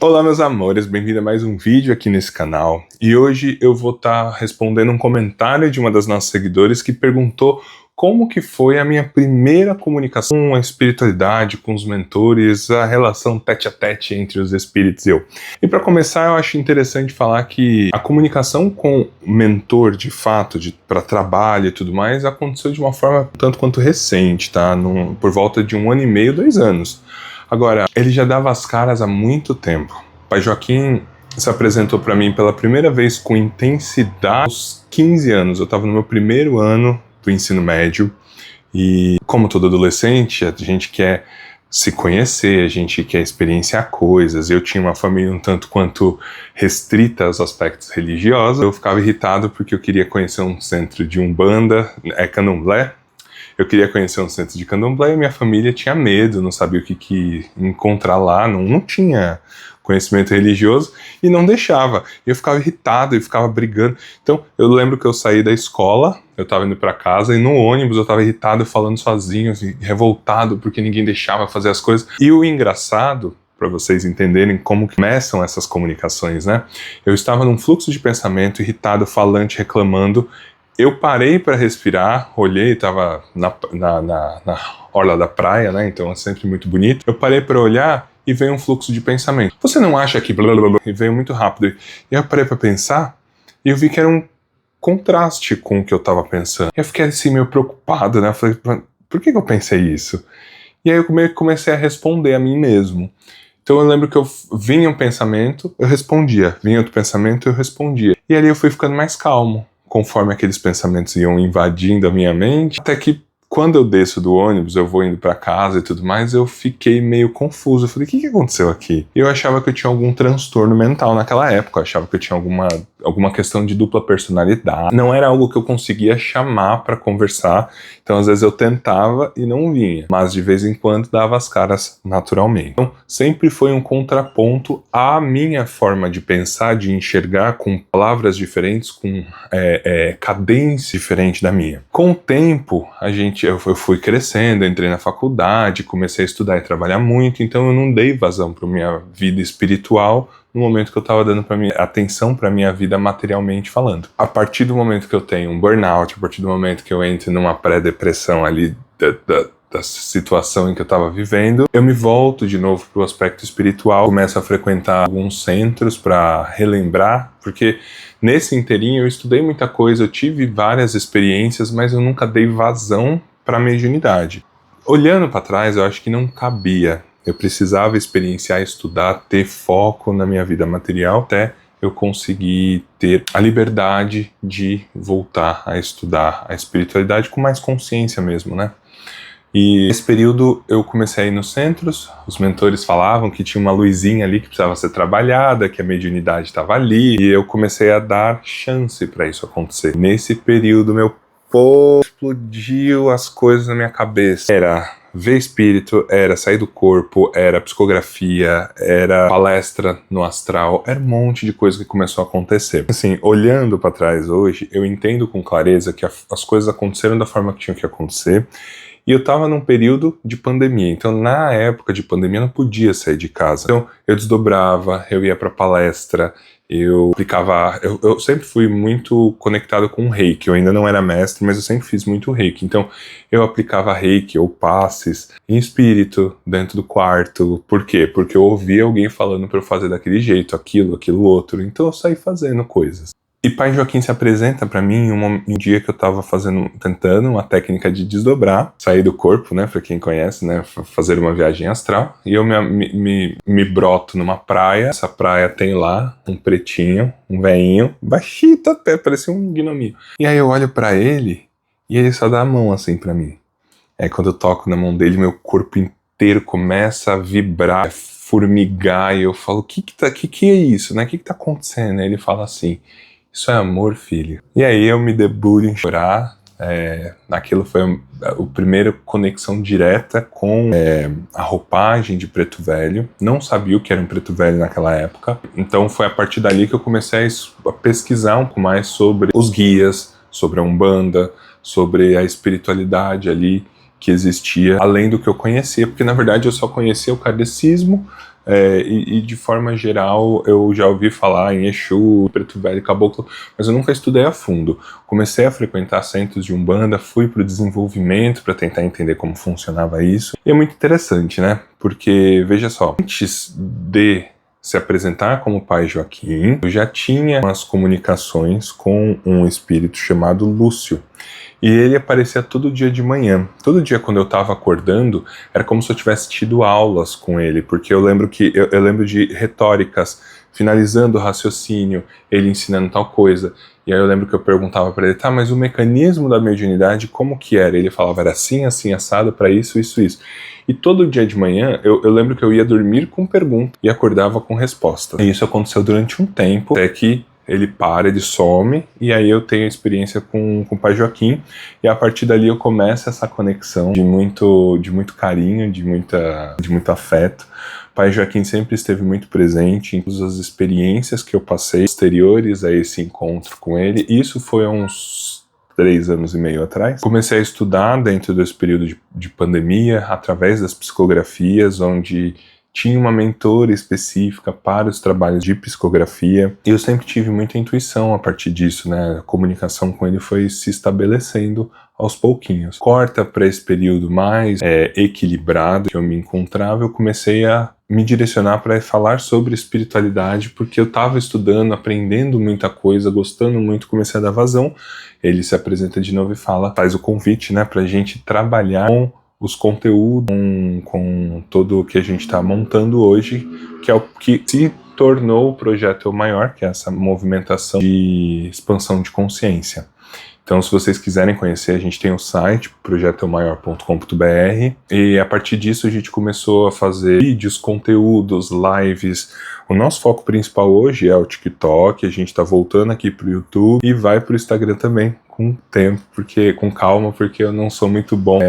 Olá meus amores, bem-vindo a mais um vídeo aqui nesse canal. E hoje eu vou estar respondendo um comentário de uma das nossas seguidoras que perguntou como que foi a minha primeira comunicação com a espiritualidade, com os mentores, a relação tete a tete entre os espíritos e eu. E para começar, eu acho interessante falar que a comunicação com o mentor, de fato, para trabalho e tudo mais, aconteceu de uma forma tanto quanto recente, tá? Por volta de 1 ano e meio, 2 anos. Agora, ele já dava as caras há muito tempo. O Pai Joaquim se apresentou para mim pela primeira vez com intensidade aos 15 anos. Eu estava no meu primeiro ano do ensino médio e, como todo adolescente, a gente quer se conhecer, a gente quer experienciar coisas. Eu tinha uma família um tanto quanto restrita aos aspectos religiosos. Eu ficava irritado porque eu queria conhecer um centro de Umbanda, Candomblé. Eu queria conhecer um centro de Candomblé e minha família tinha medo, não sabia o que encontrar lá, não tinha conhecimento religioso e não deixava. Eu ficava irritado, eu ficava brigando. Então, eu lembro que eu saí da escola, eu estava indo para casa e no ônibus eu estava irritado, falando sozinho, assim, revoltado porque ninguém deixava fazer as coisas. E o engraçado, para vocês entenderem como começam essas comunicações, né? Eu estava num fluxo de pensamento, irritado, falante, reclamando. Eu parei para respirar, olhei, estava na orla da praia, né? Então é sempre muito bonito. Eu parei para olhar e veio um fluxo de pensamento. Você não acha que blá blá blá? E veio muito rápido. E eu parei para pensar e eu vi que era um contraste com o que eu estava pensando. Eu fiquei assim meio preocupado, né? Eu falei, por que eu pensei isso? E aí eu comecei a responder a mim mesmo. Então eu lembro que vinha um pensamento, eu respondia. Vinha outro pensamento, eu respondia. E ali eu fui ficando mais calmo, conforme aqueles pensamentos iam invadindo a minha mente, até que quando eu desço do ônibus, eu vou indo para casa e tudo mais, eu fiquei meio confuso. Eu falei, o que aconteceu aqui? Eu achava que eu tinha algum transtorno mental naquela época, eu achava que eu tinha alguma questão de dupla personalidade. Não era algo que eu conseguia chamar para conversar, então às vezes eu tentava e não vinha, mas de vez em quando dava as caras naturalmente. Então sempre foi um contraponto à minha forma de pensar, de enxergar, com palavras diferentes, com cadência diferente da minha. Com o tempo, eu fui crescendo, entrei na faculdade, comecei a estudar e trabalhar muito, então eu não dei vazão para minha vida espiritual no momento que eu estava dando atenção para minha vida materialmente falando. A partir do momento que eu tenho um burnout, a partir do momento que eu entro numa pré-depressão ali da situação em que eu estava vivendo, eu me volto de novo para o aspecto espiritual, começo a frequentar alguns centros para relembrar, porque nesse inteirinho eu estudei muita coisa, eu tive várias experiências, mas eu nunca dei vazão para a mediunidade. Olhando para trás, eu acho que não cabia. Eu precisava experienciar, estudar, ter foco na minha vida material, até eu conseguir ter a liberdade de voltar a estudar a espiritualidade com mais consciência mesmo, né? E nesse período eu comecei a ir nos centros, os mentores falavam que tinha uma luzinha ali que precisava ser trabalhada, que a mediunidade estava ali, e eu comecei a dar chance para isso acontecer. Nesse período, meu povo, explodiu as coisas na minha cabeça. Era ver espírito, era sair do corpo, era psicografia, era palestra no astral, era um monte de coisa que começou a acontecer. Assim, olhando para trás hoje, eu entendo com clareza que as coisas aconteceram da forma que tinham que acontecer. E eu estava num período de pandemia, então na época de pandemia eu não podia sair de casa. Então eu desdobrava, eu ia para palestra, eu aplicava... Eu sempre fui muito conectado com o reiki, eu ainda não era mestre, mas eu sempre fiz muito reiki. Então eu aplicava reiki ou passes em espírito, dentro do quarto. Por quê? Porque eu ouvia alguém falando para eu fazer daquele jeito, aquilo outro. Então eu saí fazendo coisas. E Pai Joaquim se apresenta para mim um dia que eu tava tentando uma técnica de desdobrar, sair do corpo, né, pra quem conhece, né, fazer uma viagem astral. E eu me broto numa praia, essa praia tem lá um pretinho, um velhinho, baixito até, parecia um gnominho. E aí eu olho para ele e ele só dá a mão assim para mim. Aí quando eu toco na mão dele, meu corpo inteiro começa a vibrar, formigar, e eu falo, o que é isso, né, o que tá acontecendo? Aí ele fala assim, isso é amor, filho. E aí eu me debulho em chorar. Aquilo foi a primeira conexão direta com a roupagem de preto velho. Não sabia o que era um preto velho naquela época. Então foi a partir dali que eu comecei a pesquisar um pouco mais sobre os guias, sobre a Umbanda, sobre a espiritualidade ali que existia, além do que eu conhecia, porque na verdade eu só conhecia o kardecismo, e de forma geral eu já ouvi falar em Exu, Preto Velho, Caboclo, mas eu nunca estudei a fundo. Comecei a frequentar centros de Umbanda, fui para o desenvolvimento para tentar entender como funcionava isso, e é muito interessante, né? Porque, veja só, antes de se apresentar como Pai Joaquim, eu já tinha umas comunicações com um espírito chamado Lúcio. E ele aparecia todo dia de manhã. Todo dia quando eu estava acordando, era como se eu tivesse tido aulas com ele, porque eu lembro eu lembro de retóricas, finalizando o raciocínio, ele ensinando tal coisa. E aí eu lembro que eu perguntava para ele, tá, mas o mecanismo da mediunidade, como que era? Ele falava, era assim, assim, assado, para isso, isso, isso. E todo dia de manhã, eu lembro que eu ia dormir com pergunta e acordava com resposta. E isso aconteceu durante um tempo, até que ele para, ele some, e aí eu tenho experiência com o Pai Joaquim, e a partir dali eu começo essa conexão de muito carinho, de muito afeto. O Pai Joaquim sempre esteve muito presente em todas as experiências que eu passei posteriores a esse encontro com ele. Isso foi há uns 3 anos e meio atrás. Comecei a estudar dentro desse período de pandemia, através das psicografias, onde tinha uma mentora específica para os trabalhos de psicografia, e eu sempre tive muita intuição a partir disso, né? A comunicação com ele foi se estabelecendo aos pouquinhos. Corta para esse período mais equilibrado que eu me encontrava, eu comecei a me direcionar para falar sobre espiritualidade, porque eu estava estudando, aprendendo muita coisa, gostando muito, comecei a dar vazão. Ele se apresenta de novo e faz o convite, né, para a gente trabalhar com os conteúdos, com tudo o que a gente está montando hoje, que é o que se tornou o Projeto Eu Maior, que é essa movimentação de expansão de consciência. Então, se vocês quiserem conhecer, a gente tem o site, projetoeumaior.com.br, e a partir disso a gente começou a fazer vídeos, conteúdos, lives. O nosso foco principal hoje é o TikTok, a gente está voltando aqui para o YouTube e vai para o Instagram também, com tempo, com calma, porque eu não sou muito bom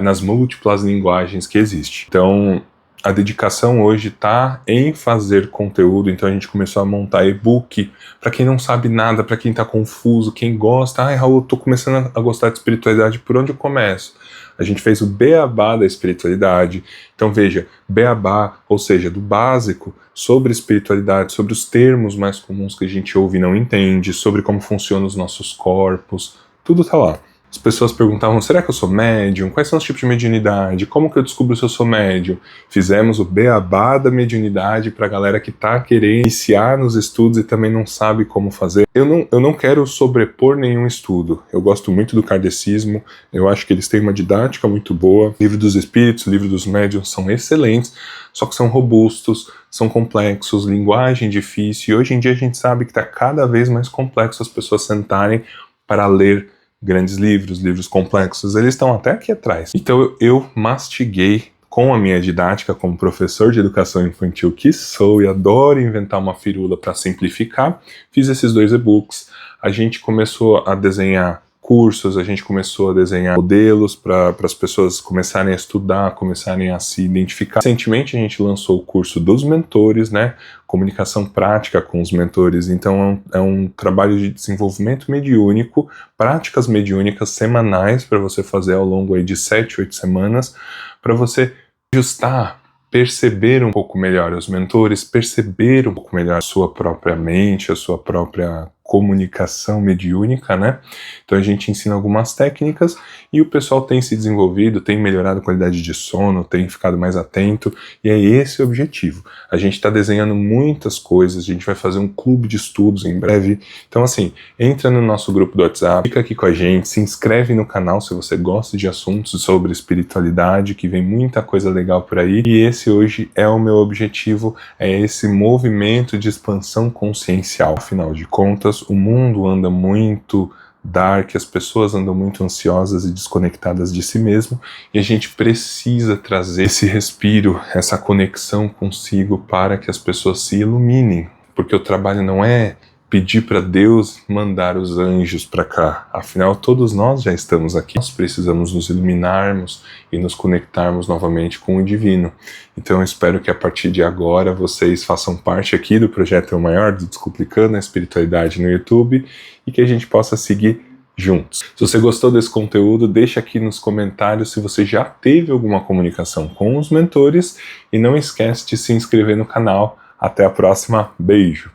nas múltiplas linguagens que existem. Então, a dedicação hoje está em fazer conteúdo, então a gente começou a montar e-book para quem não sabe nada, para quem está confuso, quem gosta. Raul, eu tô começando a gostar de espiritualidade, por onde eu começo? A gente fez o beabá da espiritualidade. Então veja, beabá, ou seja, do básico sobre espiritualidade, sobre os termos mais comuns que a gente ouve e não entende, sobre como funcionam os nossos corpos, tudo tá lá. As pessoas perguntavam, será que eu sou médium? Quais são os tipos de mediunidade? Como que eu descubro se eu sou médium? Fizemos o beabá da mediunidade para a galera que está querendo iniciar nos estudos e também não sabe como fazer. Eu não quero sobrepor nenhum estudo. Eu gosto muito do kardecismo, eu acho que eles têm uma didática muito boa. Livro dos Espíritos, Livro dos Médiuns são excelentes, só que são robustos, são complexos, linguagem difícil, e hoje em dia a gente sabe que está cada vez mais complexo as pessoas sentarem para ler grandes livros complexos, eles estão até aqui atrás. Então eu mastiguei com a minha didática como professor de educação infantil que sou e adoro inventar uma firula para simplificar, fiz esses 2 e-books. A gente começou a desenhar cursos, a gente começou a desenhar modelos para as pessoas começarem a estudar, começarem a se identificar. Recentemente a gente lançou o curso dos mentores, né? Comunicação prática com os mentores. Então é um trabalho de desenvolvimento mediúnico, práticas mediúnicas semanais para você fazer ao longo aí de 7, 8 semanas, para você ajustar, perceber um pouco melhor os mentores, perceber um pouco melhor a sua própria mente, a sua própria comunicação mediúnica, né? Então a gente ensina algumas técnicas e o pessoal tem se desenvolvido, tem melhorado a qualidade de sono, tem ficado mais atento, e é esse o objetivo. A gente está desenhando muitas coisas, a gente vai fazer um clube de estudos em breve. Então assim, entra no nosso grupo do WhatsApp, fica aqui com a gente, se inscreve no canal se você gosta de assuntos sobre espiritualidade, que vem muita coisa legal por aí, e esse hoje é o meu objetivo, é esse movimento de expansão consciencial. Afinal de contas, o mundo anda muito dark, as pessoas andam muito ansiosas e desconectadas de si mesmo, e a gente precisa trazer esse respiro, essa conexão consigo para que as pessoas se iluminem, porque o trabalho não é pedir para Deus mandar os anjos para cá, afinal todos nós já estamos aqui, nós precisamos nos iluminarmos e nos conectarmos novamente com o divino. Então eu espero que a partir de agora vocês façam parte aqui do Projeto Eu Maior, do Descomplicando a Espiritualidade no YouTube, e que a gente possa seguir juntos. Se você gostou desse conteúdo, deixa aqui nos comentários se você já teve alguma comunicação com os mentores e não esquece de se inscrever no canal. Até a próxima, beijo!